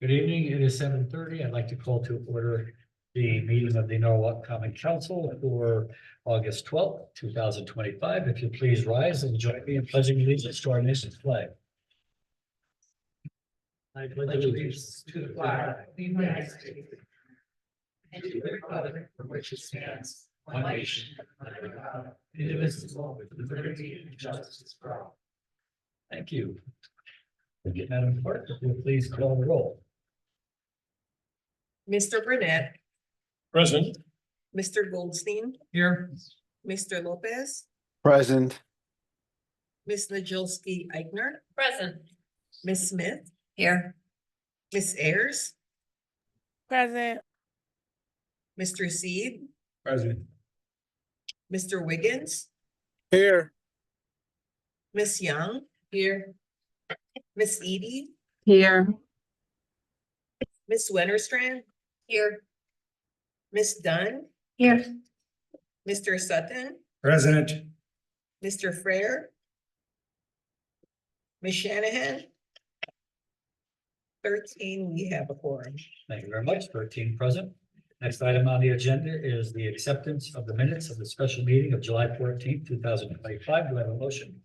Good evening. It is 7:30. I'd like to call to order the meeting of the Norwalk Common Council for August 12th, 2025. If you please rise and join me in pledging allegiance to our nation's flag. I pledge allegiance to the flag of the United States and to the republic for which it stands, one nation, under God, indivisible, with liberty and justice for all. Thank you. Madam Clerk, if you'll please call the roll. Mr. Burnett, Present. Mr. Goldstein, Here. Mr. Lopez, Present. Ms. Najolski Eichner, Present. Ms. Smith, Here. Ms. Ayers, Present. Mr. Seed, Present. Mr. Wiggins, Here. Ms. Young. Here. Ms. Edie, Here. Ms. Wennerstrand, Here. Ms. Dunn, Here. Mr. Sutton, Present. Mr. Frere, Ms. Shanahan. 13, we have a quorum. Thank you very much. 13 present. Next item on the agenda is the acceptance of the minutes of the special meeting of July 14th, 2025. Do I have a motion?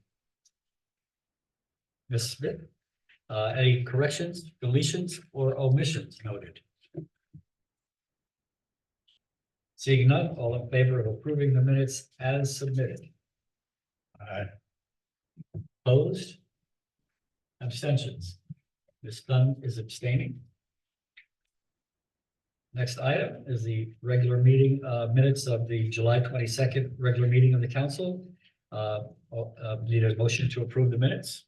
Ms. Smith, any corrections, deletions, or omissions noted? Seeing none, all in favor of approving the minutes as submitted? Aye. Opposed? Abstentions? Ms. Dunn is abstaining. Next item is the regular meeting minutes of the July 22nd regular meeting of the council. Need a motion to approve the minutes.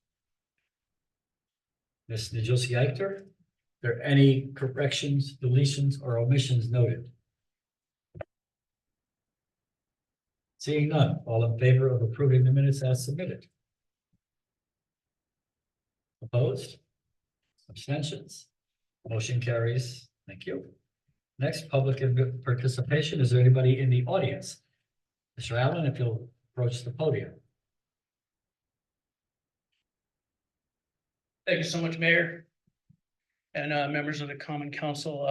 Ms. Najolski Eichner, are there any corrections, deletions, or omissions noted? Seeing none, all in favor of approving the minutes as submitted? Opposed? Abstentions? Motion carries. Thank you. Next, public participation. Is there anybody in the audience? Mr. Allen, if you'll approach the podium. Thank you so much, Mayor and members of the Common Council.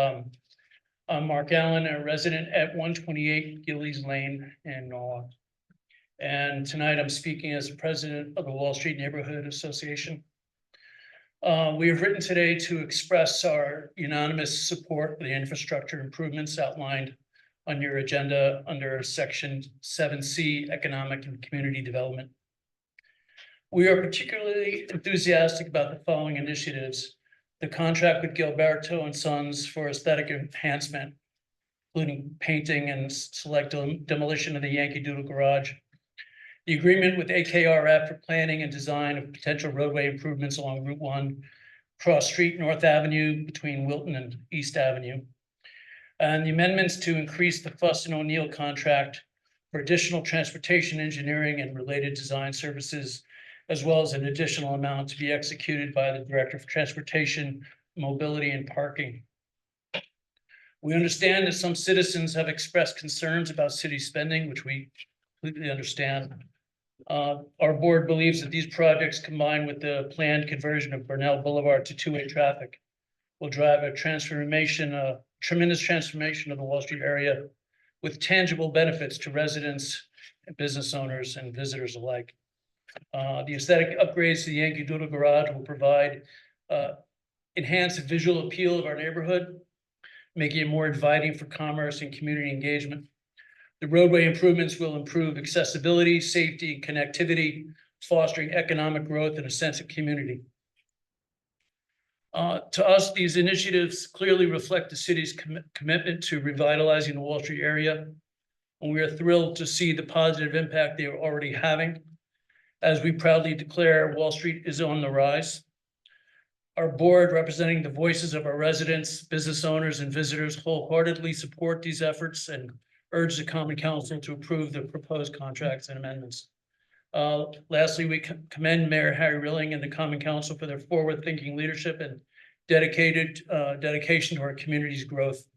I'm Mark Allen, a resident at 128 Gillies Lane in Norwalk. And tonight I'm speaking as the president of the Wall Street Neighborhood Association. We have written today to express our unanimous support for the infrastructure improvements outlined on your agenda under Section 7C, Economic and Community Development. We are particularly enthusiastic about the following initiatives: the contract with Gilberto and Sons for aesthetic enhancement, including painting and select demolition of the Yankee Doodle Garage, the agreement with AKRF for planning and design of potential roadway improvements along Route 1, cross street North Avenue between Wilton and East Avenue, and the amendments to increase the Fuss and O'Neill contract for additional transportation engineering and related design services, as well as an additional amount to be executed by the Director of Transportation, Mobility and Parking. We understand that some citizens have expressed concerns about city spending, which we completely understand. Our board believes that these projects, combined with the planned conversion of Burnell Boulevard to two-way traffic, will drive a tremendous transformation of the Wall Street area with tangible benefits to residents and business owners and visitors alike. The aesthetic upgrades to the Yankee Doodle Garage will provide enhanced visual appeal of our neighborhood, making it more inviting for commerce and community engagement. The roadway improvements will improve accessibility, safety, and connectivity, fostering economic growth and a sense of community. To us, these initiatives clearly reflect the city's commitment to revitalizing the Wall Street area, and we are thrilled to see the positive impact they are already having. As we proudly declare, Wall Street is on the rise. Our board, representing the voices of our residents, business owners, and visitors, wholeheartedly support these efforts and urge the Common Council to approve the proposed contracts and amendments. Lastly, we commend Mayor Harry Rilling and the Common Council for their forward-thinking leadership and dedication to our community's growth.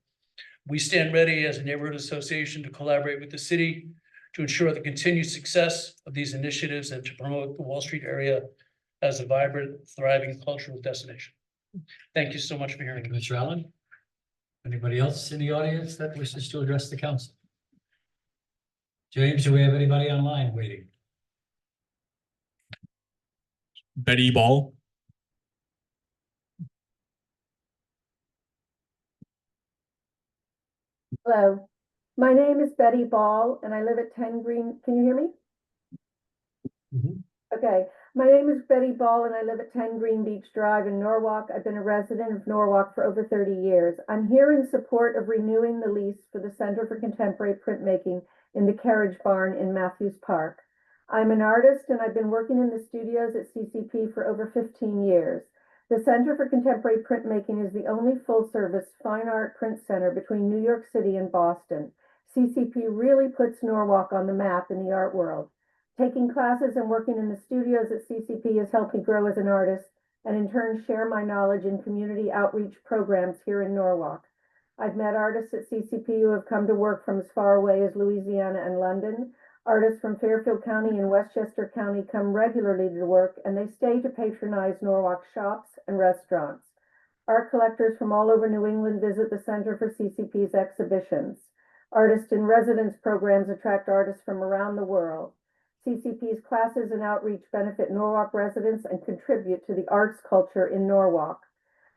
We stand ready as a neighborhood association to collaborate with the city to ensure the continued success of these initiatives and to promote the Wall Street area as a vibrant, thriving cultural destination. Thank you so much for hearing Thank me. you, Mr. Allen. Anybody else in the audience that wishes to address the council? James, do we have anybody online waiting? Betty Ball. Hello, my name is Betty Ball and I live at 10 Green, can you hear me? Mhm. Okay, my name is Betty Ball and I live at 10 Green Beach Drive in Norwalk. I've been a resident of Norwalk for over 30 years. I'm here in support of renewing the lease for the Center for Contemporary Printmaking in the Carriage Barn in Matthews Park. I'm an artist and I've been working in the studios at CCP for over 15 years. The Center for Contemporary Printmaking is the only full-service fine art print center between New York City and Boston. CCP really puts Norwalk on the map in the art world. Taking classes and working in the studios at CCP has helped me grow as an artist and in turn share my knowledge in community outreach programs here in Norwalk. I've met artists at CCP who have come to work from as far away as Louisiana and London. Artists from Fairfield County and Westchester County come regularly to work and they stay to patronize Norwalk shops and restaurants. Art collectors from all over New England visit the Center for CCP's exhibitions. Artist in residence programs attract artists from around the world. CCP's classes and outreach benefit Norwalk residents and contribute to the arts culture in Norwalk.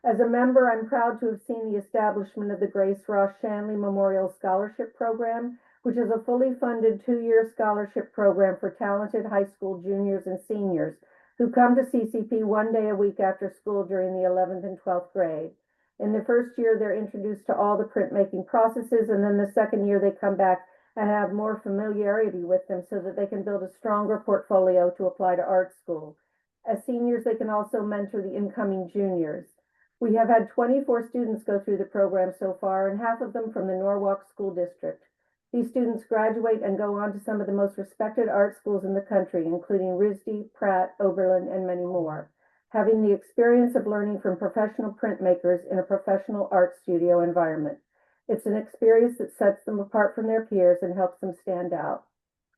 As a member, I'm proud to have seen the establishment of the Grace Ross Shanley Memorial Scholarship Program, which is a fully funded 2-year scholarship program for talented high school juniors and seniors who come to CCP 1 day a week after school during the 11th and 12th grade. In the first year, they're introduced to all the printmaking processes, and then the second year they come back and have more familiarity with them so that they can build a stronger portfolio to apply to art school. As seniors, they can also mentor the incoming juniors. We have had 24 students go through the program so far, and half of them from the Norwalk School District. These students graduate and go on to some of the most respected art schools in the country, including RISD, Pratt, Oberlin, and many more, having the experience of learning from professional printmakers in a professional art studio environment. It's an experience that sets them apart from their peers and helps them stand out.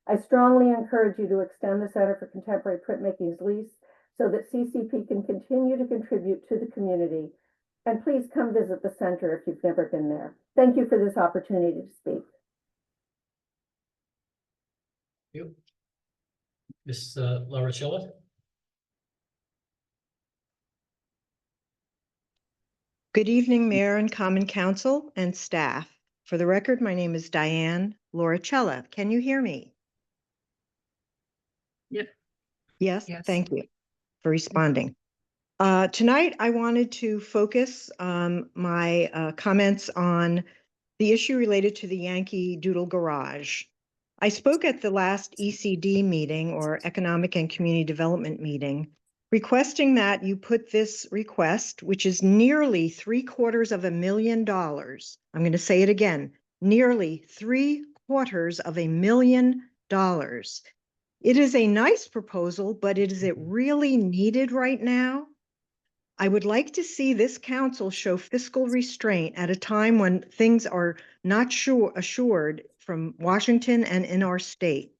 I strongly encourage you to extend the Center for Contemporary Printmaking's lease so that CCP can continue to contribute to the community. And please come visit the center if you've never been there. Thank you for this opportunity to speak. You. Ms. Larachella? Good evening, Mayor and Common Council and staff. For the record, my name is Diane Lauricella. Can you hear me? Yep. Yes, Yes. thank you for responding. Tonight, I wanted to focus my comments on the issue related to the Yankee Doodle Garage. I spoke at the last ECD meeting, or Economic and Community Development meeting, requesting that you put this request, which is nearly $750,000. I'm going to say it again, nearly $750,000. It is a nice proposal, but is it really needed right now? I would like to see this council show fiscal restraint at a time when things are not assured from Washington and in our state.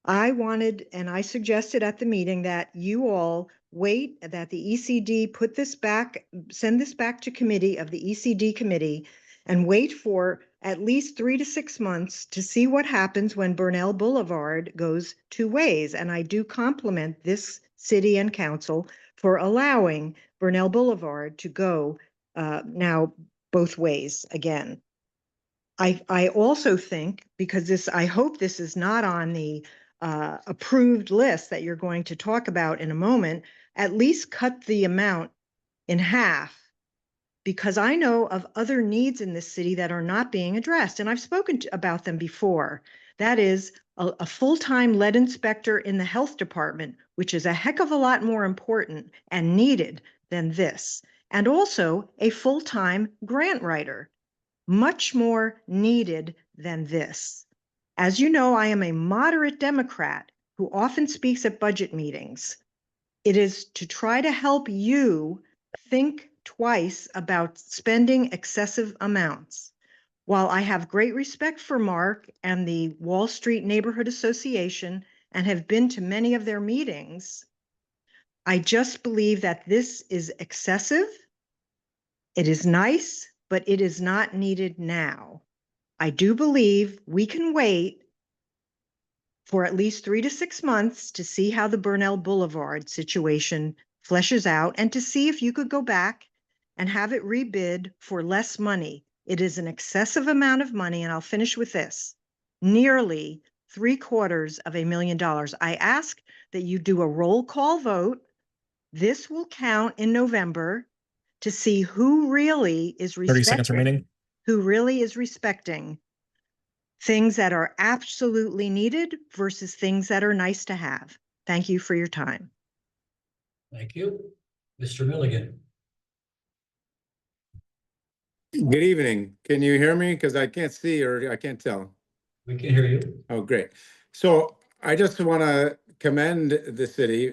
I wanted, and I suggested at the meeting that you all wait, that the ECD put this back, send this back to committee of the ECD committee and wait for at least 3 to 6 months to see what happens when Burnell Boulevard goes 2 ways. And I do compliment this city and council for allowing Burnell Boulevard to go now both ways again. I also think, because this, I hope this is not on the approved list that you're going to talk about in a moment, at least cut the amount in half, because I know of other needs in this city that are not being addressed. And I've spoken about them before. That is a full-time lead inspector in the health department, which is a heck of a lot more important and needed than this. And also a full-time grant writer, much more needed than this. As you know, I am a moderate Democrat who often speaks at budget meetings. It is to try to help you think twice about spending excessive amounts. While I have great respect for Mark and the Wall Street Neighborhood Association and have been to many of their meetings, I just believe that this is excessive. It is nice, but it is not needed now. I do believe we can wait for at least 3 to 6 months to see how the Burnell Boulevard situation fleshes out and to see if you could go back and have it rebid for less money. It is an excessive amount of money, and I'll finish with this. Nearly $750,000. I ask that you do a roll call vote. This will count in November to see who really is 30 seconds remaining. who really is respecting things that are absolutely needed versus things that are nice to have. Thank you for your time. Thank you. Mr. Milligan. Good evening. Can you hear me? Because I can't see or I can't tell. We can hear you. Oh, great. So I just want to commend the city,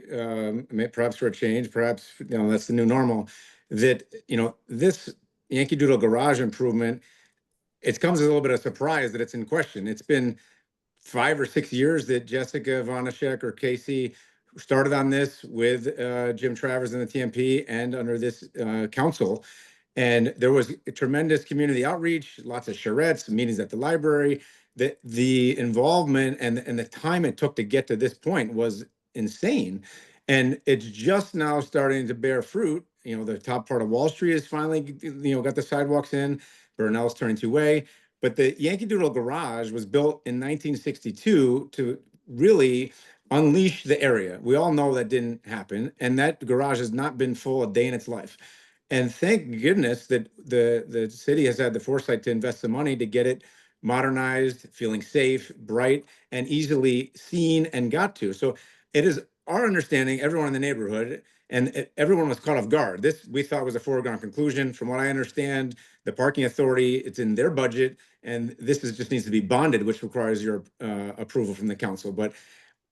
perhaps for a change, perhaps, that's the new normal, that, this Yankee Doodle garage improvement, it comes as a little bit of surprise that it's in question. It's been 5 or 6 years that Jessica Vonashek or Casey started on this with Jim Travers and the TMP and under this council. And there was a tremendous community outreach, lots of charrettes, meetings at the library. The involvement and the time it took to get to this point was insane. And it's just now starting to bear fruit. The top part of Wall Street is finally, got the sidewalks in. Burnell's turning two-way. But the Yankee Doodle garage was built in 1962 to really unleash the area. We all know that didn't happen. And that garage has not been full a day in its life. And thank goodness that the city has had the foresight to invest some money to get it modernized, feeling safe, bright, and easily seen and got to. So it is our understanding, everyone in the neighborhood, and everyone was caught off guard. This we thought was a foregone conclusion. From what I understand, the parking authority, it's in their budget, and this just needs to be bonded, which requires your approval from the council. But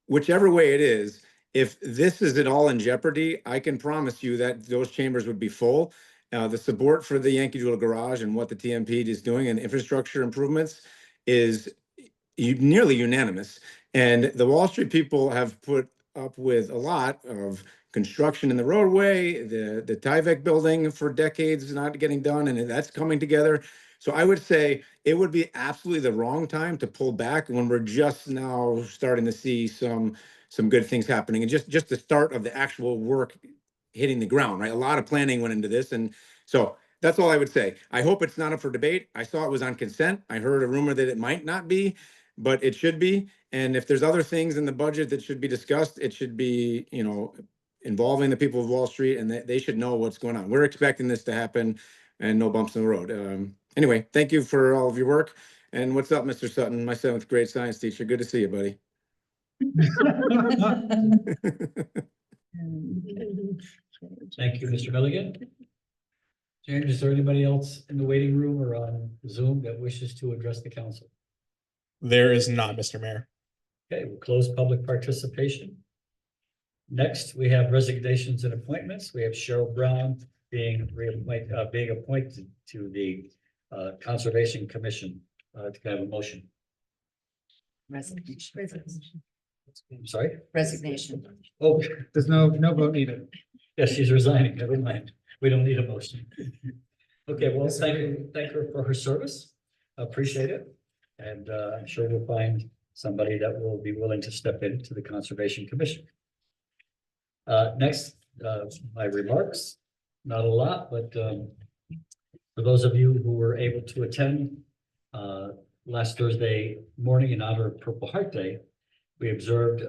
whichever way it is, if this is at all in jeopardy, I can promise you that those chambers would be full. The support for the Yankee Doodle garage and what the TMP is doing and infrastructure improvements is nearly unanimous. And the Wall Street people have put up with a lot of construction in the roadway, the Tyvek building for decades not getting done, and that's coming together. So I would say it would be absolutely the wrong time to pull back when we're just now starting to see some good things happening, and just the start of the actual work hitting the ground, right? A lot of planning went into this. And so that's all I would say. I hope it's not up for debate. I saw it was on consent. I heard a rumor that it might not be, but it should be. And if there's other things in the budget that should be discussed, it should be, involving the people of Wall Street, and they should know what's going on. We're expecting this to happen and no bumps in the road. Anyway, thank you for all of your work. And what's up, Mr. Sutton, my 7th grade science teacher? Good to see you, buddy. Thank you, Mr. Milligan. James, is there anybody else in the waiting room or on Zoom that wishes to address the council? There is not, Mr. Mayor. Okay, we'll close public participation. Next, we have resignations and appointments. We have Cheryl Brown being appointed to the Conservation Commission. Can I have a motion? Resignation. I'm sorry? Resignation. Oh, There's no vote needed. yes, she's resigning. Never mind. We don't need a motion. Okay, well, thank her for her service. Appreciate it. And I'm sure we'll find somebody that will be willing to step into the Conservation Commission. Next, my remarks, not a lot, but for those of you who were able to attend last Thursday morning in honor of Purple Heart Day, we observed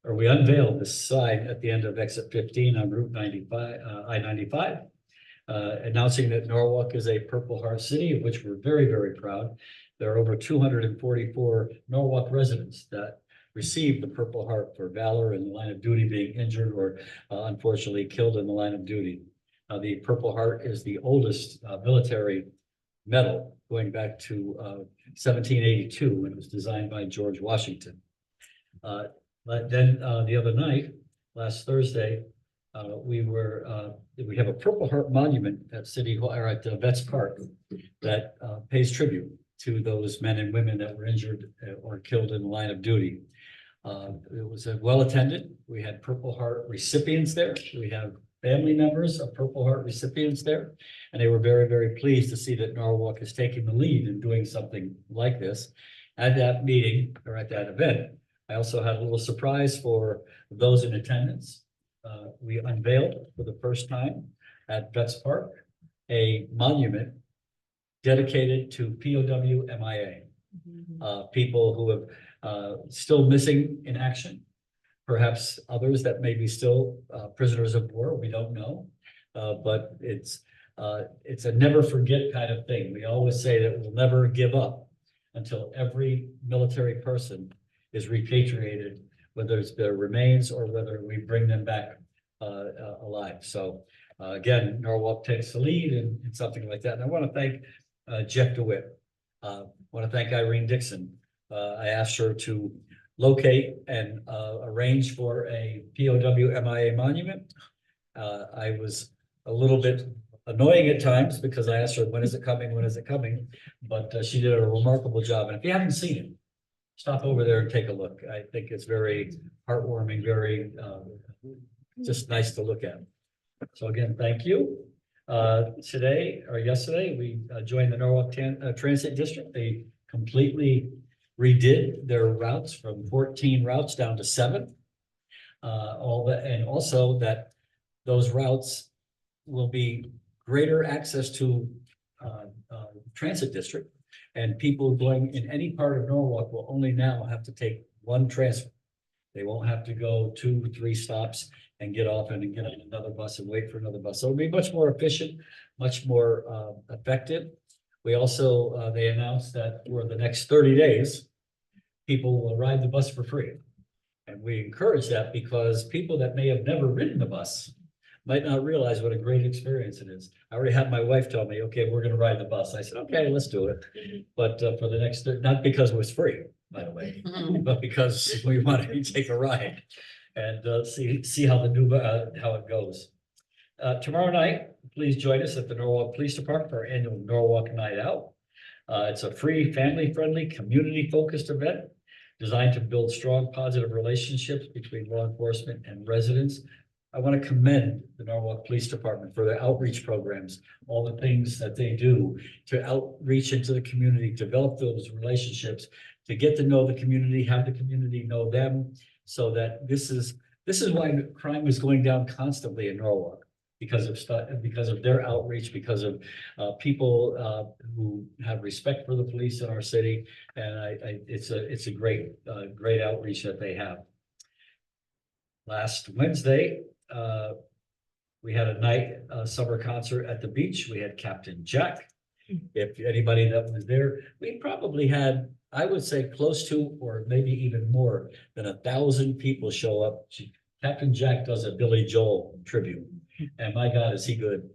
we unveiled the sign at the end of exit 15 on Route 95, I-95, announcing that Norwalk is a Purple Heart city, of which we're very, very proud. There are over 244 Norwalk residents that received the Purple Heart for valor in the line of duty, being injured or unfortunately killed in the line of duty. The Purple Heart is the oldest military medal, going back to 1782, when it was designed by George Washington. But then the other night, last Thursday, we have a Purple Heart monument at City Hall, or at Vets Park, that pays tribute to those men and women that were injured or killed in the line of duty. It was well attended. We had Purple Heart recipients there. We have family members of Purple Heart recipients there. And they were very, very pleased to see that Norwalk is taking the lead in doing something like this. At that meeting or at that event, I also had a little surprise for those in attendance. We unveiled for the first time at Vets Park a monument dedicated to POW MIA. People who have still missing in action. Perhaps others that may be still prisoners of war, we don't know. But it's a never forget kind of thing. We always say that we'll never give up until every military person is repatriated, whether it's their remains or whether we bring them back alive. So again, Norwalk takes the lead in something like that. And I want to thank Jeff DeWitt. I want to thank Irene Dixon. I asked her to locate and arrange for a POW MIA monument. I was a little bit annoying at times because I asked her, when is it coming? When is it coming? But she did a remarkable job. And if you haven't seen it, stop over there and take a look. I think it's very heartwarming, very just nice to look at. So again, thank you. Today or yesterday, we joined the Norwalk Transit District. They completely redid their routes from 14 routes down to 7. And also that those routes will be greater access to transit district, and people going in any part of Norwalk will only now have to take one transfer. They won't have to go 2 or 3 stops and get off and get on another bus and wait for another bus. So it'll be much more efficient, much more effective. We also, they announced that for the next 30 days, people will ride the bus for free. And we encourage that because people that may have never ridden the bus might not realize what a great experience it is. I already had my wife tell me, okay, we're gonna ride the bus. I said, okay, let's do it. But for the next, not because it was free, by the way, but because we wanted to take a ride and see how the new, how it goes. Tomorrow night, please join us at the Norwalk Police Department for our annual Norwalk Night Out. It's a free, family-friendly, community-focused event designed to build strong, positive relationships between law enforcement and residents. I want to commend the Norwalk Police Department for their outreach programs, all the things that they do to outreach into the community, develop those relationships, to get to know the community, have the community know them, so that this is why crime is going down constantly in Norwalk, because of their outreach, because of people who have respect for the police in our city, and it's a great outreach that they have. Last Wednesday, we had a summer concert at the beach. We had Captain Jack. If anybody that was there, we probably had, I would say, close to, or maybe even more than 1,000 people show up. Captain Jack does a Billy Joel tribute, and my God, is he good.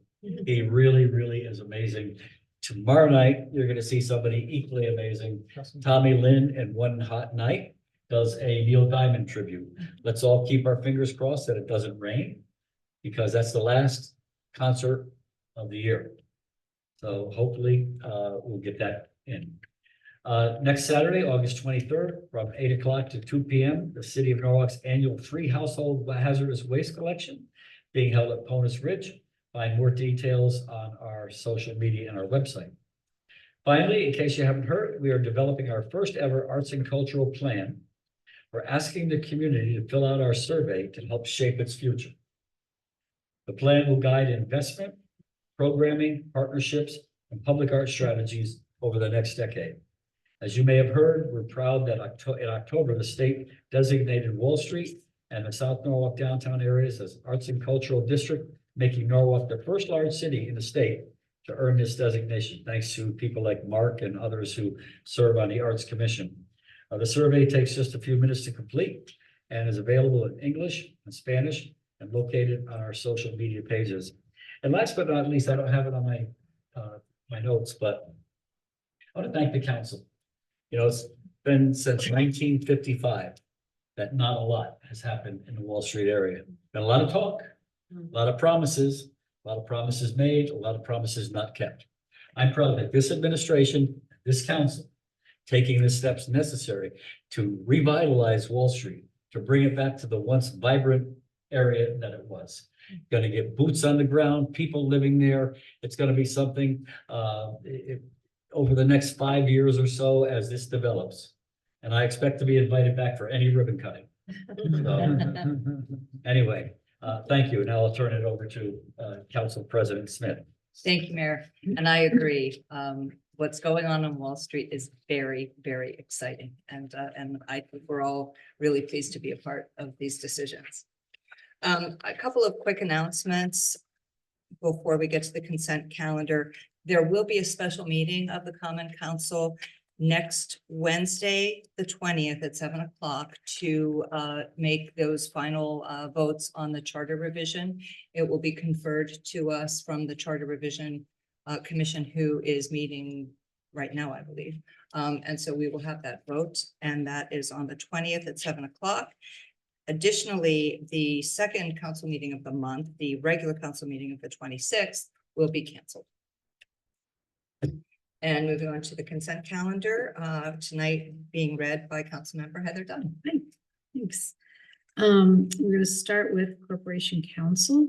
He really, really is amazing. Tomorrow night, you're going to see somebody equally amazing. Tommy Lynn and One Hot Night does a Neil Diamond tribute. Let's all keep our fingers crossed that it doesn't rain, because that's the last concert of the year. So hopefully we'll get that in. Next Saturday, August 23rd, from 8 o'clock to 2 p.m., the City of Norwalk's annual free household hazardous waste collection being held at Ponus Ridge. Find more details on our social media and our website. Finally, in case you haven't heard, we are developing our first ever arts and cultural plan. We're asking the community to fill out our survey to help shape its future. The plan will guide investment, programming, partnerships, and public art strategies over the next decade. As you may have heard, we're proud that in October, the state designated Wall Street and the South Norwalk downtown areas as Arts and Cultural District, making Norwalk the first large city in the state to earn this designation, thanks to people like Mark and others who serve on the Arts Commission. The survey takes just a few minutes to complete and is available in English and Spanish and located on our social media pages. And last but not least, I don't have it on my notes, but I want to thank the council. You know, it's been since 1955 that not a lot has happened in the Wall Street area. Been a lot of talk, a lot of promises made, a lot of promises not kept. I'm proud that this administration, this council, taking the steps necessary to revitalize Wall Street, to bring it back to the once vibrant area that it was. Gonna get boots on the ground, people living there. It's gonna be something, over the next 5 years or so as this develops. And I expect to be invited back for any ribbon cutting. So, anyway, thank you. Now I'll turn it over to, Council President Smith. Thank you, Mayor. And I agree. What's going on Wall Street is very, very exciting. And I think we're all really pleased to be a part of these decisions. A couple of quick announcements before we get to the consent calendar. There will be a special meeting of the Common Council next Wednesday, the 20th at 7 o'clock to make those final votes on the charter revision. It will be conferred to us from the Charter Revision Commission, who is meeting right now, I believe. And so we will have that vote, and that is on the 20th at 7 o'clock. Additionally, the second council meeting of the month, the regular council meeting of the 26th, will be canceled. And moving on to the consent calendar, tonight being read by Councilmember Heather Dunn. Thanks. We're going to start with Corporation Council.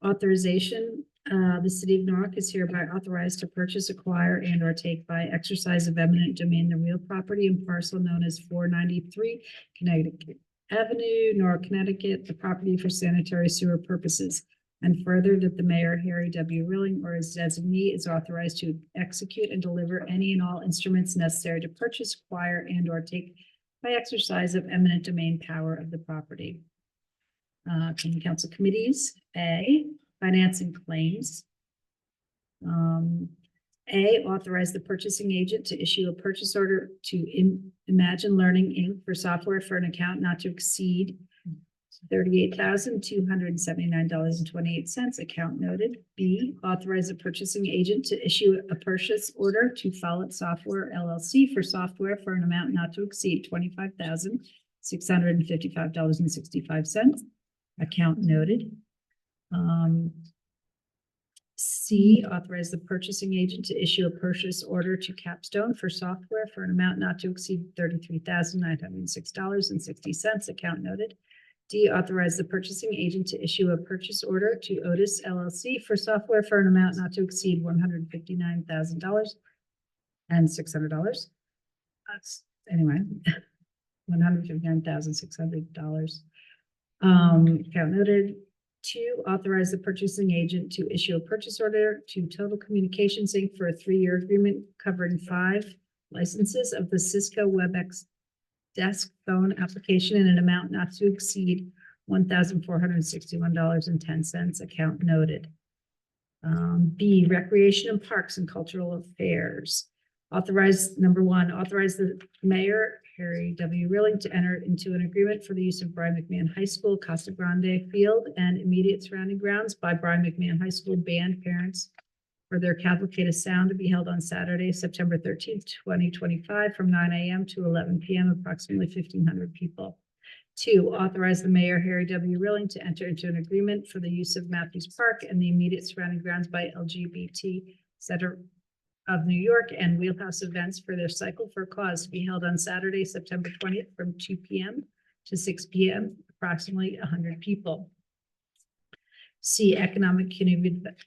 Authorization. The city of Norwalk is hereby authorized to purchase, acquire, and or take by exercise of eminent domain the real property and parcel known as 493 Connecticut Avenue, Norwalk, Connecticut, the property for sanitary sewer purposes. And further, that the mayor, Harry W. Rilling, or his designee, is authorized to execute and deliver any and all instruments necessary to purchase, acquire, and or take by exercise of eminent domain power of the property. Common Council committees. A, finance and claims. A, authorize the purchasing agent to issue a purchase order to Imagine Learning, Inc. for software for an account not to exceed $38,279.28, account noted. B, authorize the purchasing agent to issue a purchase order to Follett Software LLC for software for an amount not to exceed $25,655.65, account noted. C, authorize the purchasing agent to issue a purchase order to Capstone for software for an amount not to exceed $33,906.60, account noted. D, authorize the purchasing agent to issue a purchase order to Otis LLC for software for an amount not to exceed $159,600. Anyway, $159,600. Account noted. 2, authorize the purchasing agent to issue a purchase order to Total Communications Inc. for a 3-year agreement covering 5 licenses of the Cisco WebEx desk phone application in an amount not to exceed $1,461.10, account noted. B, Recreation and Parks and Cultural Affairs. Authorize, number 1, authorize the mayor, Harry W. Rilling, to enter into an agreement for the use of Brian McMahon High School, Casa Grande Field, and immediate surrounding grounds by Brian McMahon High School band parents for their Cavalcade of Sound to be held on Saturday, September 13th, 2025, from 9 a.m. to 11 p.m., approximately 1,500 people. 2, authorize the mayor, Harry W. Rilling, to enter into an agreement for the use of Matthews Park and the immediate surrounding grounds by LGBT Center of New York and Wheelhouse Events for their Cycle for a Cause to be held on Saturday, September 20th, from 2 p.m. to 6 p.m., approximately 100 people. C, Economic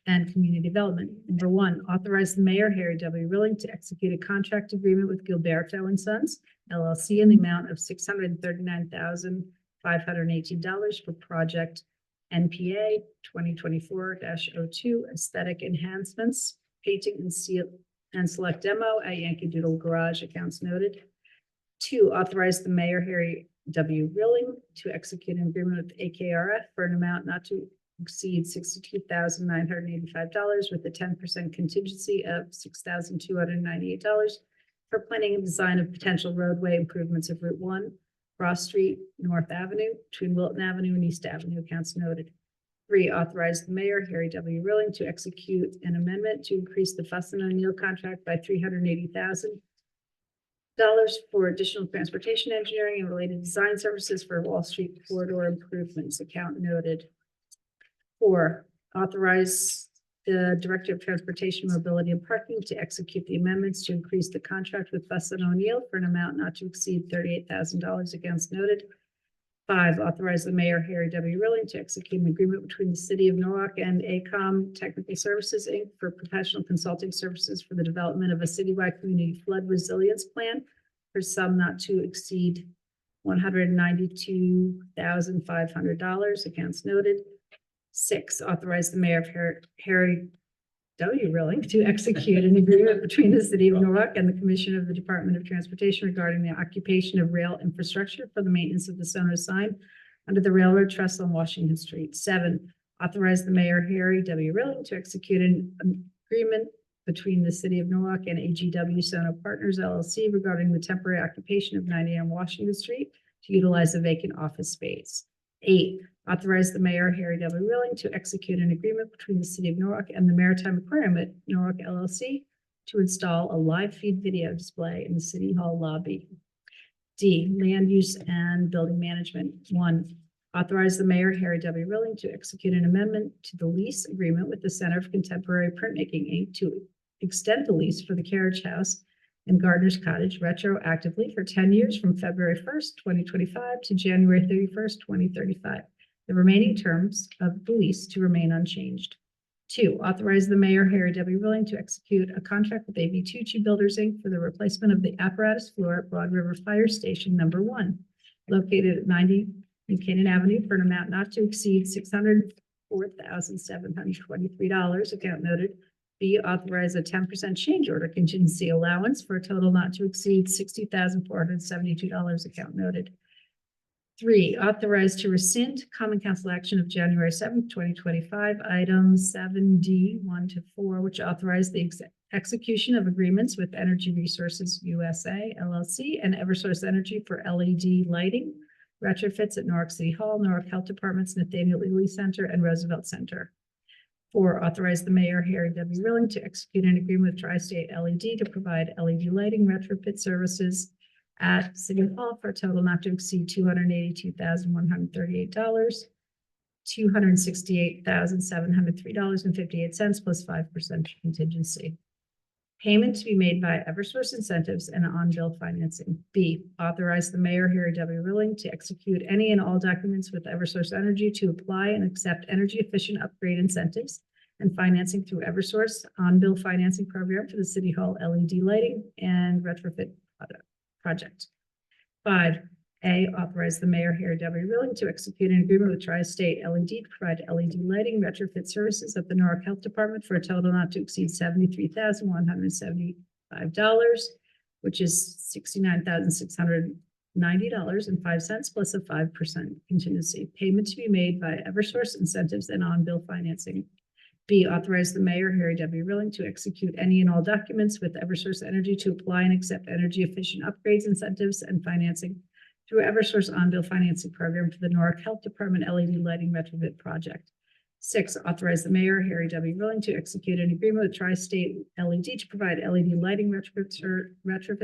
and Community Development. Number 1, authorize the mayor, Harry W. Rilling, to execute a contract agreement with Gilberto and Sons, LLC, in the amount of $639,518 for project NPA 2024-02 aesthetic enhancements, painting and seal and select demo at Yankee Doodle Garage, accounts noted. 2, authorize the mayor, Harry W. Rilling, to execute an agreement with AKRF for an amount not to exceed $62,985 with a 10% contingency of $6,298 for planning and design of potential roadway improvements of Route 1, Cross Street, North Avenue, between Wilton Avenue and East Avenue, accounts noted. 3, authorize the mayor, Harry W. Rilling, to execute an amendment to increase the Fuss and O'Neill contract by $380,000 for additional transportation engineering and related design services for Wall Street corridor improvements, account noted. 4, authorize the Director of Transportation, Mobility and Parking to execute the amendments to increase the contract with Fuss and O'Neill for an amount not to exceed $38,000 against noted. 5, authorize the mayor, Harry W. Rilling, to execute an agreement between the city of Norwalk and ACOM Technical Services, Inc. for professional consulting services for the development of a citywide community flood resilience plan for sum not to exceed $192,500 against noted. 6, authorize the mayor of Harry W. Rilling to execute an agreement between the city of Norwalk and the Commissioner of the Department of Transportation regarding the occupation of rail infrastructure for the maintenance of the Sonos sign under the Railroad Trust on Washington Street. 7, authorize the mayor, Harry W. Rilling, to execute an agreement between the city of Norwalk and AGW Sono Partners LLC regarding the temporary occupation of 90 on Washington Street to utilize the vacant office space. 8, authorize the mayor, Harry W. Rilling, to execute an agreement between the city of Norwalk and the Maritime Aquarium at Norwalk LLC to install a live feed video display in the city hall lobby. D, land use and building management. 1, authorize the mayor, Harry W. Rilling, to execute an amendment to the lease agreement with the Center for Contemporary Printmaking, Inc. to extend the lease for the carriage house in Gardner's Cottage retroactively for 10 years from February 1st, 2025 to January 31st, 2035. The remaining terms of the lease to remain unchanged. 2, authorize the mayor, Harry W. Rilling, to execute a contract with A.B. Tucci Builders, Inc. for the replacement of the apparatus floor at Broad River Fire Station Number 1, located at 90 Buchanan Avenue for an amount not to exceed $604,723, account noted. B, authorize a 10% change order contingency allowance for a total not to exceed $60,472, account noted. 3, authorize to rescind common council action of January 7th, 2025, items 7D 1 to 4, which authorize the execution of agreements with Energy Resources USA LLC and Eversource Energy for LED lighting retrofits at Newark City Hall, Newark Health Department's Nathaniel Ely Center, and Roosevelt Center. 4, authorize the mayor, Harry W. Rilling, to execute an agreement with Tri-State LED to provide LED lighting retrofit services at City Hall for a total not to exceed $282,138, $268,703.58 plus 5% contingency. Payment to be made by Eversource Incentives and on-bill financing. B, authorize the mayor, Harry W. Rilling, to execute any and all documents with Eversource Energy to apply and accept energy efficient upgrade incentives and financing through Eversource on-bill financing program for the City Hall LED lighting and retrofit project. 5, A, authorize the mayor, Harry W. Rilling, to execute an agreement with Tri-State LED to provide LED lighting retrofit services at the Newark Health Department for a total not to exceed $73,175, which is $69,690.05 plus a 5% contingency. Payment to be made by Eversource Incentives and on-bill financing. B, authorize the mayor, Harry W. Rilling, to execute any and all documents with Eversource Energy to apply and accept energy efficient upgrades, incentives, and financing through Eversource on-bill financing program for the Newark Health Department LED lighting retrofit project. 6, authorize the mayor, Harry W. Rilling, to execute an agreement with Tri-State LED to provide LED lighting retrofit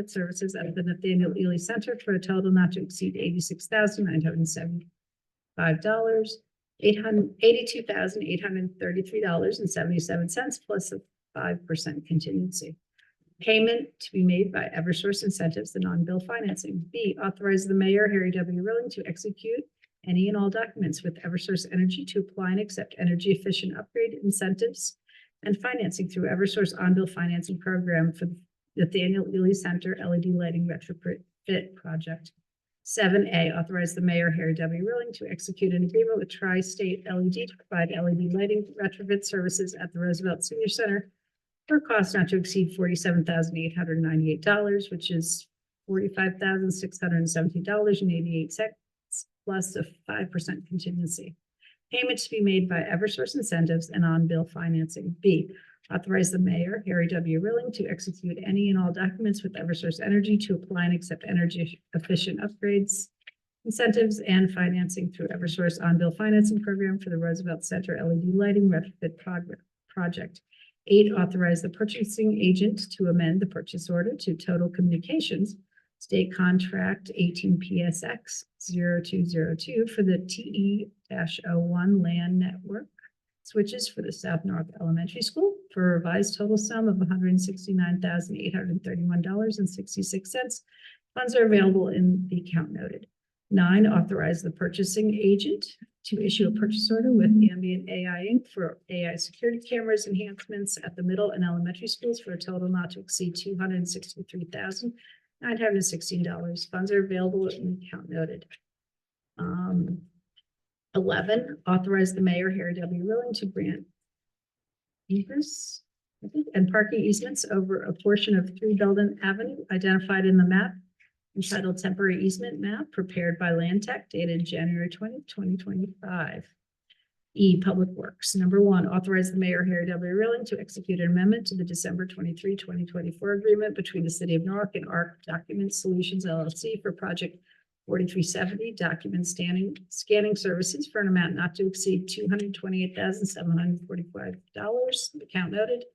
services at the Nathaniel Ely Center for a total not to exceed $86,975, $82,833.77 plus a 5% contingency. Payment to be made by Eversource Incentives and on-bill financing. B, authorize the mayor, Harry W. Rilling, to execute any and all documents with Eversource Energy to apply and accept energy efficient upgrade incentives and financing through Eversource on-bill financing program for the Nathaniel Ely Center LED lighting retrofit project. 7A, authorize the mayor, Harry W. Rilling, to execute an agreement with Tri-State LED to provide LED lighting retrofit services at the Roosevelt Senior Center for a cost not to exceed $47,898, which is $45,617.88 plus a 5% contingency. Payment to be made by Eversource Incentives and on-bill financing. B, authorize the mayor, Harry W. Rilling, to execute any and all documents with Eversource Energy to apply and accept energy efficient upgrades, incentives, and financing through Eversource on-bill financing program for the Roosevelt Center LED lighting retrofit project. 8, authorize the purchasing agent to amend the purchase order to Total Communications State Contract 18 PSX 0202 for the TE-01 LAN network switches for the South North Elementary School for a revised total sum of $169,831.66. Funds are available in the account noted. 9, authorize the purchasing agent to issue a purchase order with Ambient AI Inc. for AI security cameras enhancements at the middle and elementary schools for a total not to exceed $263,916. Funds are available in the account noted. 11, authorize the mayor, Harry W. Rilling, to grant egress, I think, and parking easements over a portion of 3 Belden Avenue identified in the map entitled Temporary Easement Map prepared by Land Tech dated January 20th, 2025. E, Public Works. Number 1, authorize the mayor, Harry W. Rilling, to execute an amendment to the December 23, 2024 agreement between the city of Newark and ARC Document Solutions LLC for project 4370 document scanning services for an amount not to exceed $228,745. Account noted.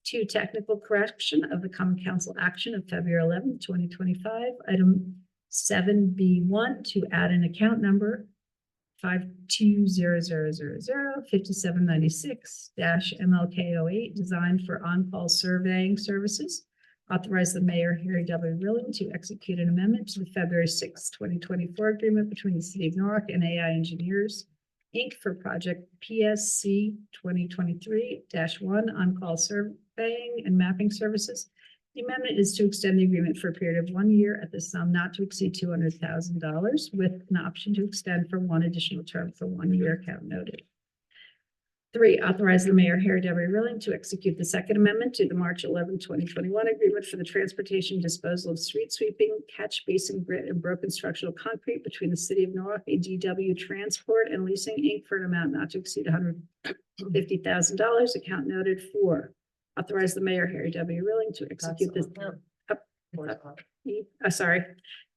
2, technical correction of the Common Council action of February 11, 2025. Item 7B1 to add an account number 52000005796-MLK08 designed for on-call surveying services. Authorize the mayor, Harry W. Rilling, to execute an amendment to the February 6, 2024 agreement between the city of Newark and AI Engineers, Inc. for project PSC 2023-1 on-call surveying and mapping services. The amendment is to extend the agreement for a period of 1 year at the sum not to exceed $200,000 with an option to extend for 1 additional term for 1 year. Account noted. 3, authorize the mayor, Harry W. Rilling, to execute the second amendment to the March 11, 2021 agreement for the transportation disposal of street sweeping, catch basin grit, and broken structural concrete between the city of Newark and DW Transport and Leasing, Inc. for an amount not to exceed $150,000. Account noted. 4, authorize the mayor, Harry W. Rilling, to execute this. Sorry.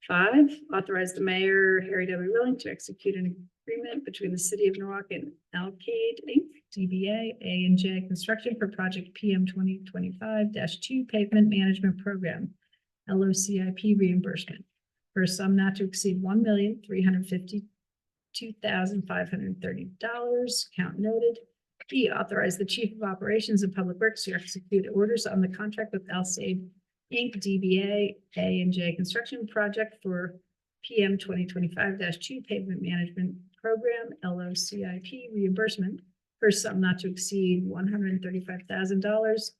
5, authorize the mayor, Harry W. Rilling, to execute an agreement between the city of Newark and Alcade Inc., DBA, A&J Construction for project PM 2025-2 pavement management program, LOCIP reimbursement for a sum not to exceed $1,352,530. Account noted. B, authorize the chief of operations and public works to execute orders on the contract with LSAB Inc., DBA, A&J Construction project for PM 2025-2 pavement management program, LOCIP reimbursement for sum not to exceed $135,000,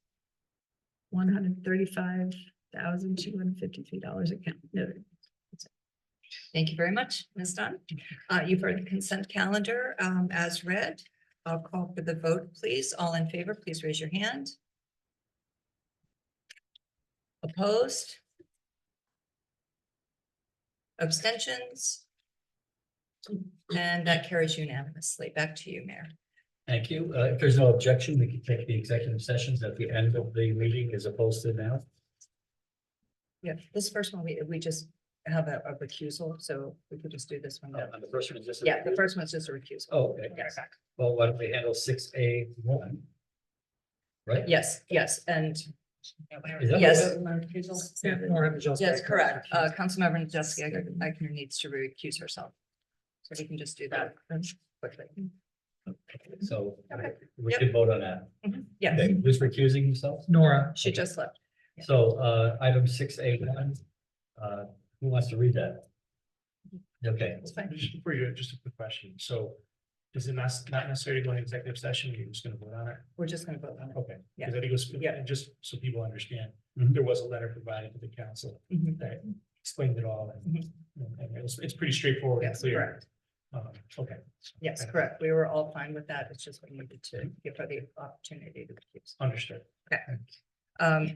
$135,253. Account noted. Thank you very much, Ms. Dunn. You've heard the consent calendar as read. I'll call for the vote, please. All in favor, please raise your hand. Opposed? Abstentions? And that carries unanimously. Back to you, Mayor. Thank you. If there's no objection, we can take the executive sessions at the end of the meeting as opposed to now. Yeah, this first one, we just have a recusal, so we could just do this one. And the first one is just. Yeah, the first one's just a recusal. Oh, okay. Yes. Well, why don't we handle 6A1? Right? Yes, and Is that yes. what- Yes, correct. Councilmember Jessica Eichner needs to recuse herself. So we can just do that quickly. So Okay. we Yep. can vote on that. Yes, Okay, who's recusing himself? Nora. she just left. So item 6A1, who wants to read that? Okay, It's fine. Just for you, just a quick question. So is it not necessary to go into executive session? You're just gonna vote on it? We're just gonna vote on it. Okay. Yeah. Because I think it was, Yeah. and just so people understand, Mhm. there was a letter provided to the council Mhm. that explained it all and Mhm. and it's pretty straightforward and Yes, clear. correct. Okay. Yes, Okay. correct. We were all fine with that. It's just we needed to give her the opportunity to recuse. Understood.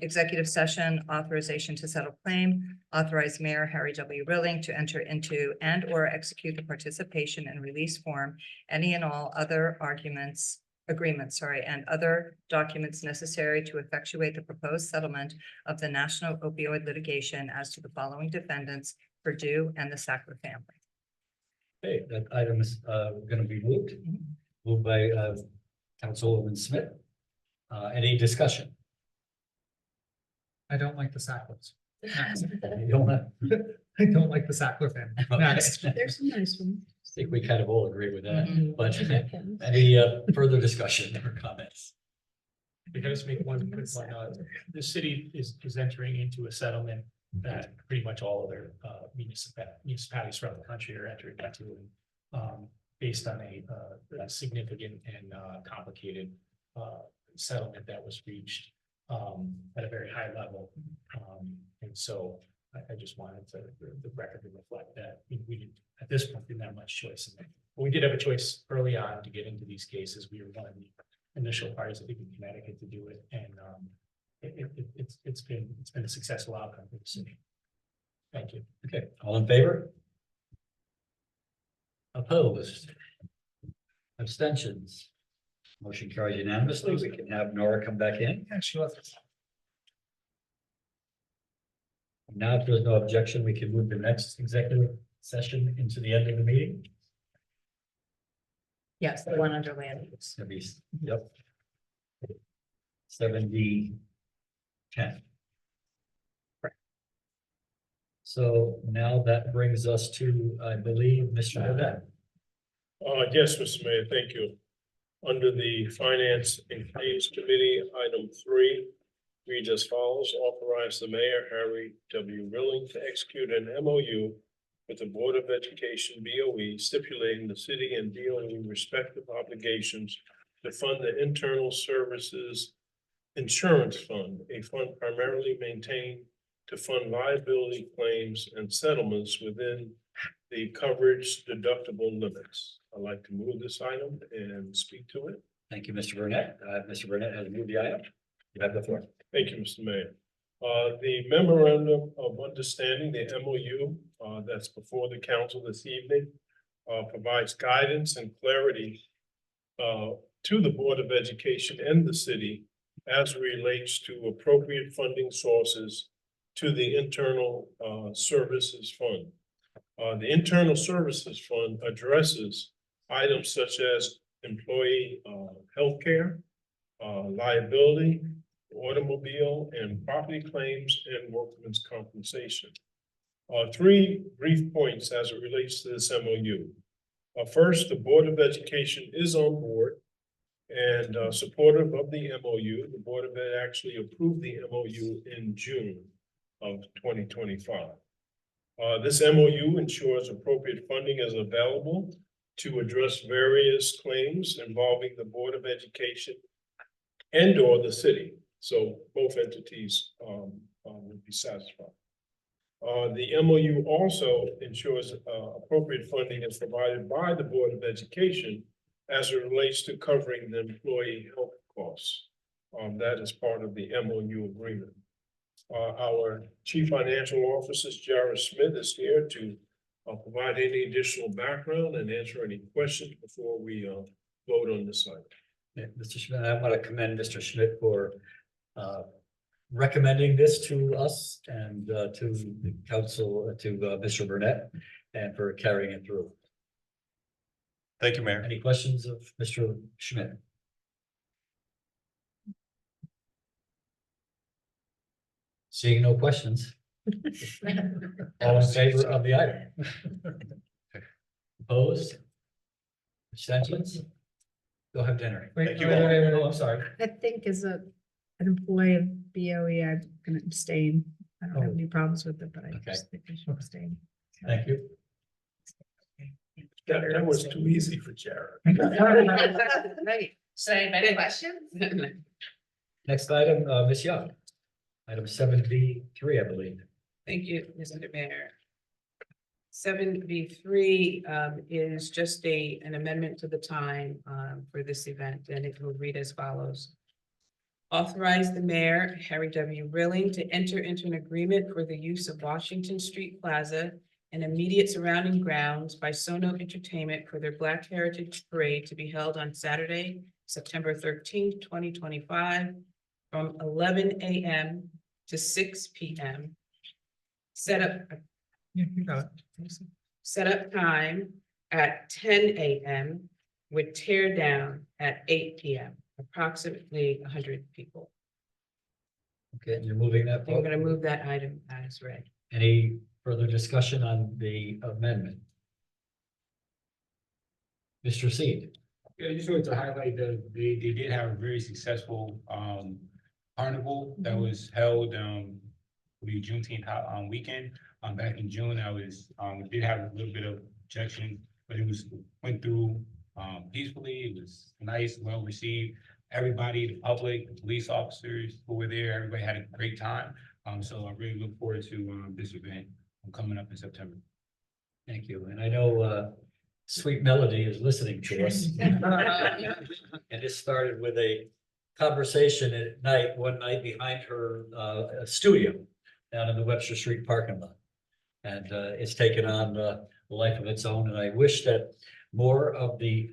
Executive session authorization to settle claim, authorize Mayor Harry W. Rilling to enter into and or execute the participation and release form, any and all other agreements, and other documents necessary to effectuate the proposed settlement of the national opioid litigation as to the following defendants, Purdue and the Sackler family. okay, that item is going to be moved. Moved by Councilwoman Smith. Any discussion? I don't like the Sacklers. You don't want- I don't like the Sackler family. Next. There's some nice ones. I think we kind of all agree with that, Mhm. but any further discussion or comments? Can I just make one quick one? The city is entering into a settlement that pretty much all of their municipalities throughout the country are entering into. Based on a significant and complicated settlement that was reached at a very high level. And so I just wanted the record to reflect that we didn't, at this point, didn't have much choice in it. But we did have a choice early on to get into these cases. We were one of the initial parties, I think, in Connecticut to do it, and it's been a successful outcome for the city. Thank you. Okay, all in favor? Opposed? Abstentions? Motion carries unanimously. We can have Nora come back in. Yeah, she was. Now, if there's no objection, we can move the next executive session into the end of the meeting. Yes, the one under land use. That'd be, yep. 7D10. So now that brings us to, I believe, Mr. Burnett. Yes, Mr. Mayor, thank you. Under the Finance and Claims Committee, item 3 reads as follows: authorize the mayor, Harry W. Rilling, to execute an MOU with the Board of Education, BOE, stipulating the city and BOE respective obligations to fund the Internal Services Insurance Fund, a fund primarily maintained to fund liability claims and settlements within the coverage deductible limits. I'd like to move this item and speak to it. Thank you, Mr. Burnett. Mr. Burnett has moved the item. You have the floor. Thank you, Mr. Mayor. The memorandum of understanding, the MOU, that's before the council this evening, provides guidance and clarity to the Board of Education and the city as relates to appropriate funding sources to the Internal Services Fund. The Internal Services Fund addresses items such as employee healthcare, liability, automobile and property claims, and workman's compensation. 3 brief points as it relates to this MOU. First, the Board of Education is on board and supportive of the MOU. The Board of Ed actually approved the MOU in June of 2025. This MOU ensures appropriate funding is available to address various claims involving the Board of Education and or the city. So both entities would be satisfied. The MOU also ensures appropriate funding is provided by the Board of Education as it relates to covering the employee health costs. That is part of the MOU agreement. Our Chief Financial Officer, Jared Smith, is here to provide any additional background and answer any questions before we vote on this item. Yeah, Mr. Schmidt, I want to commend Mr. Schmidt for recommending this to us and to the council, to Mr. Burnett, and for carrying it through. Thank you, Mayor. Any questions of Mr. Schmidt? Seeing no questions. All in favor of the item? Opposed? Abstentions? Go have dinner. Wait, Oh, I'm sorry. I think as an employee of BOE, I'm gonna abstain. I don't have any problems with it, but I Okay. just think I should abstain. Thank you. That was too easy for Jared. Right. So any questions? Next item, Ms. Young. Item 7B3, I believe. Thank you, Mr. Mayor. 7B3 is just an amendment to the time for this event, and it will read as follows. Authorize the mayor, Harry W. Rilling, to enter into an agreement for the use of Washington Street Plaza and immediate surrounding grounds by Sono Entertainment for their Black Heritage Parade to be held on Saturday, September 13th, 2025, from 11 a.m. to 6 p.m. Set up time at 10 a.m. with tear down at 8 p.m. Approximately 100 people. Okay, and you're moving that I'm forward. going to move that item as read. Any Further discussion on the amendment? Mr. Seed. Yeah, I just wanted to highlight that they did have a very successful carnival that was held the Juneteenth weekend. Back in June, did have a little bit of objection, but went through peacefully. It was nice, well received. Everybody, the public, the police officers who were there, everybody had a great time. So I really look forward to this event coming up in September. Thank you. And I know Sweet Melody is listening to us. And this started with a conversation at night, one night behind her studio down in the Webster Street parking lot. And it's taken on a life of its own. And I wish that more of the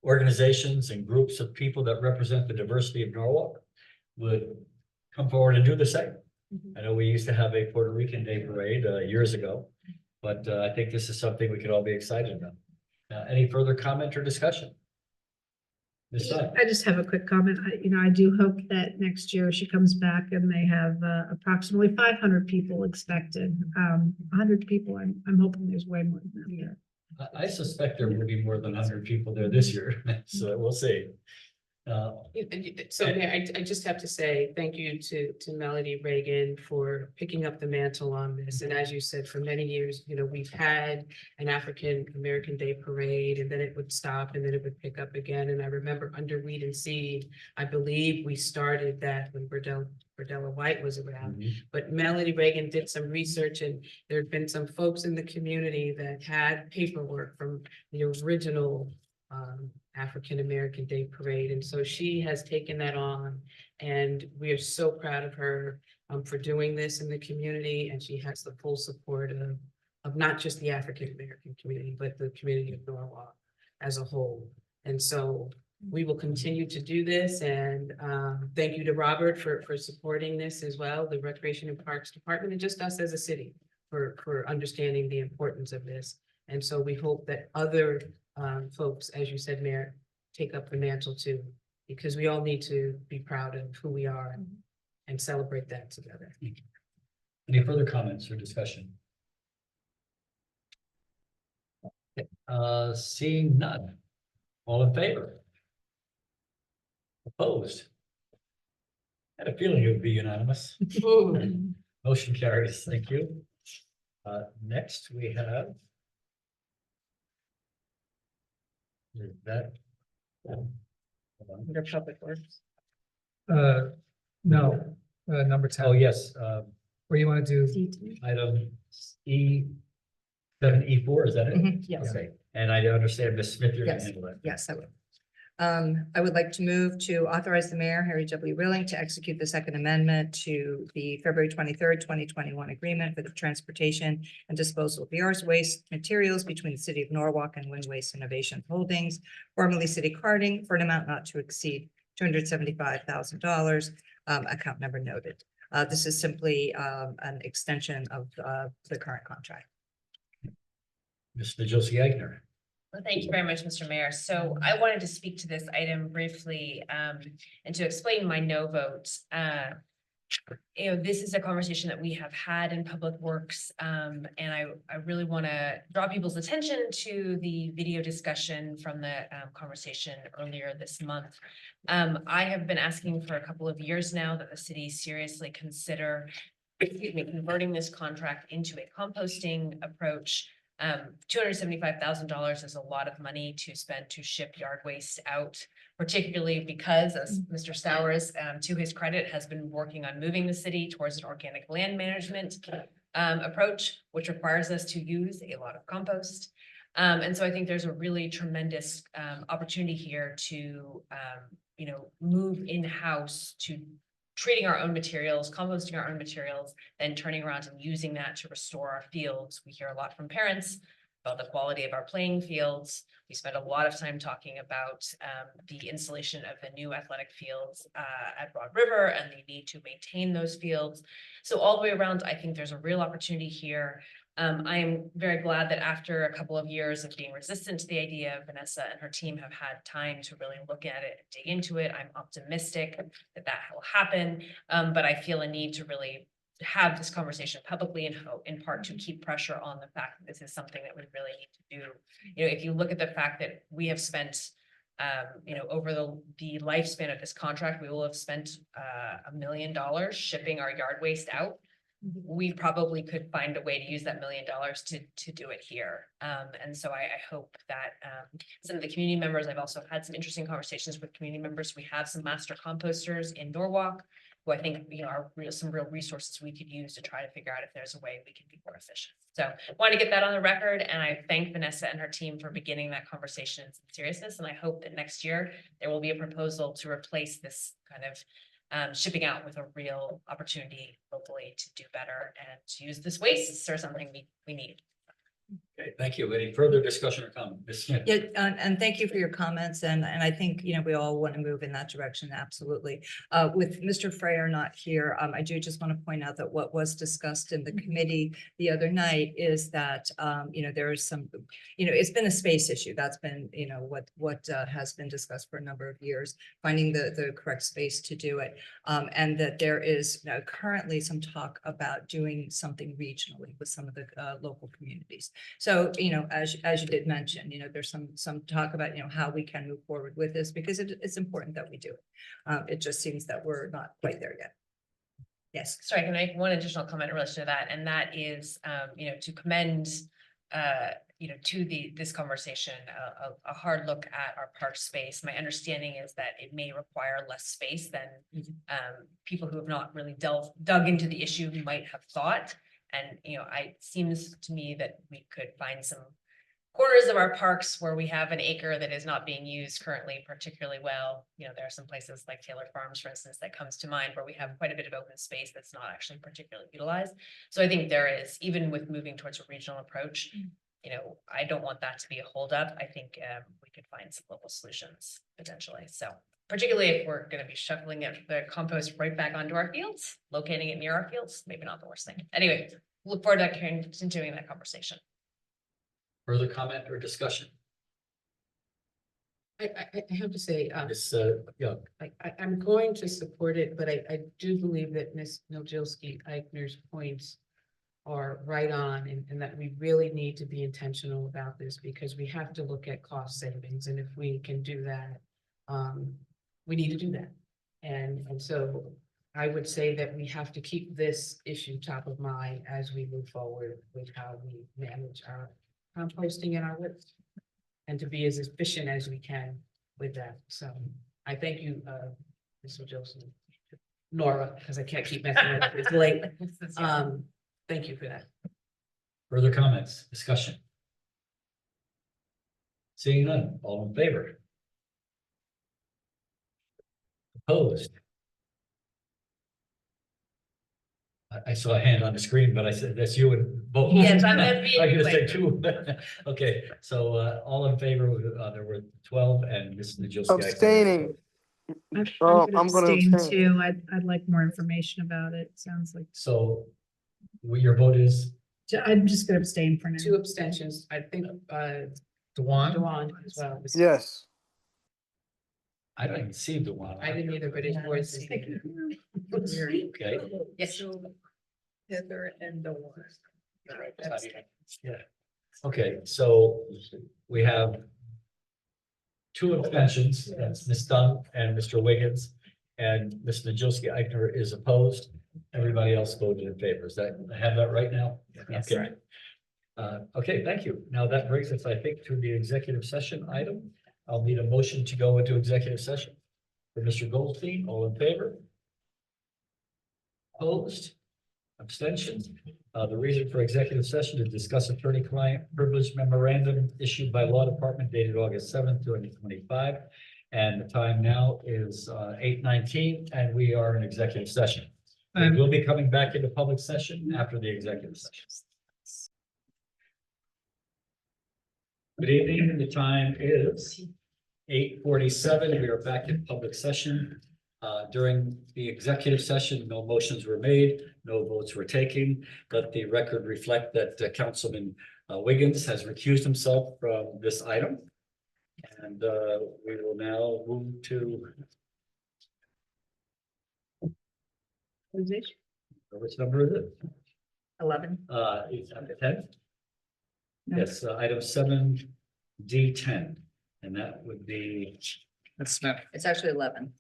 organizations and groups of people that represent the diversity of Norwalk would come forward and do the same. I know we used to have a Puerto Rican Day Parade years ago, but I think this is something we could all be excited about. Any further comment or discussion? Ms. Sutton? I just have a quick comment. I do hope that next year she comes back and they have approximately 500 people expected. 100 people, I'm hoping there's way more than that. I suspect there will be more than 100 people there this year, so we'll see. So Mayor, I just have to say thank you to Melody Reagan for picking up the mantle on this. And as you said, for many years, we've had an African American Day Parade, and then it would stop and then it would pick up again. And I remember under Weed and Seed, I believe we started that when Berdella White was around. But Melody Reagan did some research, and there have been some folks in the community that had paperwork from the original African American Day Parade. And so she has taken that on, and we are so proud of her for doing this in the community. And she has the full support of not just the African American community, but the community of Norwalk as a whole. And so we will continue to do this. And thank you to Robert for supporting this as well, the Recreation and Parks Department, and just us as a city for understanding the importance of this. And so we hope that other folks, as you said, Mayor, take up the mantle too, because we all need to be proud of who we are and celebrate that together. Any further comments or discussion? Seeing none. All in favor? Opposed? Had a feeling it would be unanimous. Motion carries. Thank you. Next we have. Is that? Under Public Works. No, number 10. Oh, yes, Where you want to do, item E, 7E4, is that it? Yes. Okay. And I understand Ms. Smith, you're gonna Yes. handle that. Yes, I would. I would like to move to authorize the mayor, Harry W. Rilling, to execute the second amendment to the February 23rd, 2021 agreement for the transportation and disposal of yard waste materials between the city of Norwalk and Wind Waste Innovation Holdings, formerly City Carding, for an amount not to exceed $275,000, account number noted. This is simply an extension of the current contract. Mr. Josie Agner. Well, thank you very much, Mr. Mayor. So I wanted to speak to this item briefly and to explain my no vote. This is a conversation that we have had in Public Works, and I really want to draw people's attention to the video discussion from the conversation earlier this month. I have been asking for a couple of years now that the city seriously consider, converting this contract into a composting approach. $275,000 is a lot of money to spend to ship yard waste out, particularly because, as Mr. Stowers, to his credit, has been working on moving the city towards an organic land management approach, which requires us to use a lot of compost. And so I think there's a really tremendous opportunity here to, move in-house to treating our own materials, composting our own materials, then turning around and using that to restore our fields. We hear a lot from parents about the quality of our playing fields. We spend a lot of time talking about the installation of the new athletic fields at Broad River and the need to maintain those fields. So all the way around, I think there's a real opportunity here. I am very glad that after a couple of years of being resistant to the idea, Vanessa and her team have had time to really look at it and dig into it. I'm optimistic that that will happen, but I feel a need to really have this conversation publicly in part to keep pressure on the fact that this is something that we really need to do. You know, if you look at the fact that we have spent, you know, over the lifespan of this contract, we will have spent $1 million shipping our yard waste out. We probably could find a way to use that $1 million to do it here. And so I hope that some of the community members, I've also had some interesting conversations with community members. We have some master composters in Norwalk who I think, you know, are some real resources we could use to try to figure out if there's a way we can be more efficient. So I want to get that on the record, and I thank Vanessa and her team for beginning that conversation in some seriousness. And I hope that next year there will be a proposal to replace this kind of shipping out with a real opportunity locally to do better and to use this waste for something we need. Okay, thank you. Any further discussion or comment? Ms. Smith? Yeah, and thank you for your comments, and I think, you know, we all want to move in that direction, absolutely. With Mr. Frayer not here, I do just want to point out that what was discussed in the committee the other night is that, you know, there is some, you know, it's been a space issue. That's been, you know, what has been discussed for a number of years, finding the correct space to do it. And that there is currently some talk about doing something regionally with some of the local communities. So, you know, as you did mention, you know, there's some talk about, you know, how we can move forward with this, because it's important that we do it. It just seems that we're not quite there yet. Yes. Sorry, can I make one additional comment in relation to that? And that is, you know, to commend, you know, to this conversation, a hard look at our park space. My understanding is that it may require less space than people who have not really dug into the issue might have thought. And, you know, it seems to me that we could find some corners of our parks where we have an acre that is not being used currently particularly well. You know, there are some places like Taylor Farms, for instance, that comes to mind where we have quite a bit of open space that's not actually particularly utilized. So I think there is, even with moving towards a regional approach, you know, I don't want that to be a holdup. I think we could find some local solutions potentially. So particularly if we're going to be shuffling the compost right back onto our fields, locating it near our fields, maybe not the worst thing. Anyway, look forward to continuing that conversation. Further comment or discussion? I have to say, Ms. Young? I'm going to support it, but I do believe that Ms. Nojilski-Eichner's points are right on, and that we really need to be intentional about this, because we have to look at cost savings, and if we can do that, we need to do that. And so I would say that we have to keep this issue top of mind as we move forward with how we manage our composting and our waste, and to be as efficient as we can with that. So I thank you, Mr. Joseph, Nora, because I can't keep messing with it. It's late. Thank you for that. Further comments, discussion? Seeing none, all in favor? Opposed? I saw a hand on the screen, but I said, that's you and both. Yes, I'm I'm being gonna say quick. two. Okay, so all in favor, there were 12 and Ms. Najilski. Abstaining. I'm gonna gonna abstain abstain. too. I'd like more information about it. Sounds like, So your vote is? I'm just gonna abstain for now. 2 abstentions, I think, Dewan? Dewan as well. Yes. I don't even see Dewan. I didn't either, but his voice is. Okay. Yes. Heather and Dewan. Yeah. Okay, so we have 2 abstentions, that's Ms. Dunn and Mr. Wiggins, and Ms. Najilski-Eichner is opposed. Everybody else voted in favor. Is that, I have that right now? Yes. Okay. Okay, thank you. Now that brings us, I think, to the executive session item. I'll need a motion to go into executive session. For Mr. Goldstein, all in favor? Opposed? Abstentions? The reason for executive session to discuss attorney-client privilege memorandum issued by law department dated August 7th, 2025. And the time now is 8:19, and we are in executive session. We'll be coming back into public session after the executive session. Good evening, the time is 8:47. We are back in public session. During the executive session, no motions were made, no votes were taken. Let the record reflect that Councilman Wiggins has recused himself from this item. And we will now move to Which number is it? 11. It's under 10? No. Yes, item 7D10, and that would be. It's actually 11.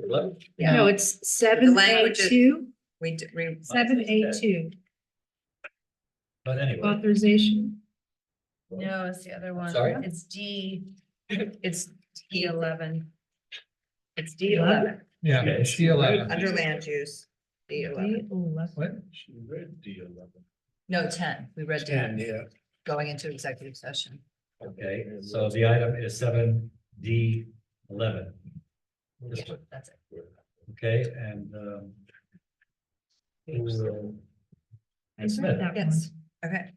What? Yeah. No, it's seven A language is- two, We, we, 7A2, But anyway, authorization. No, it's the other one. Sorry? It's it's D11. It's D11. D11. Yeah, Okay. it's D11. Under land use, D11. What? She read D11. No, 10. We read 10, yeah. going into executive session. okay, so the item is 7D11. This one, That's it. okay, and who will- I read that one. Yes, okay.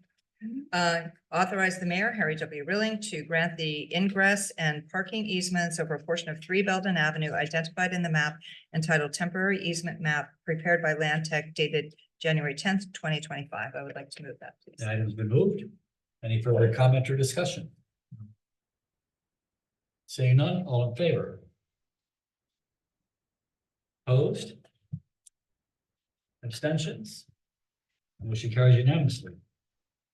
Authorize the mayor, Harry W. Rilling, to grant the ingress and parking easements over a portion of 3 Belden Avenue identified in the map entitled Temporary Easement Map prepared by Land Tech dated January 10th, 2025. I would like to move that, please. the item's been moved. Any further comment or discussion? Seeing none, all in favor? Opposed? Abstentions? Motion carries unanimously.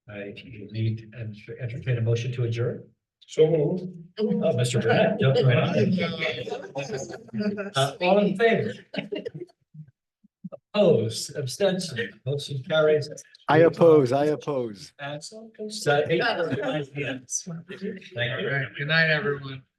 I need and entertain a motion to adjourn. So moved. Oh, Mr. Burnett, jump right on. All in favor? Opposed, abstention, motion carries. I oppose. At 8:49 p.m. Thank you. Good night, everyone.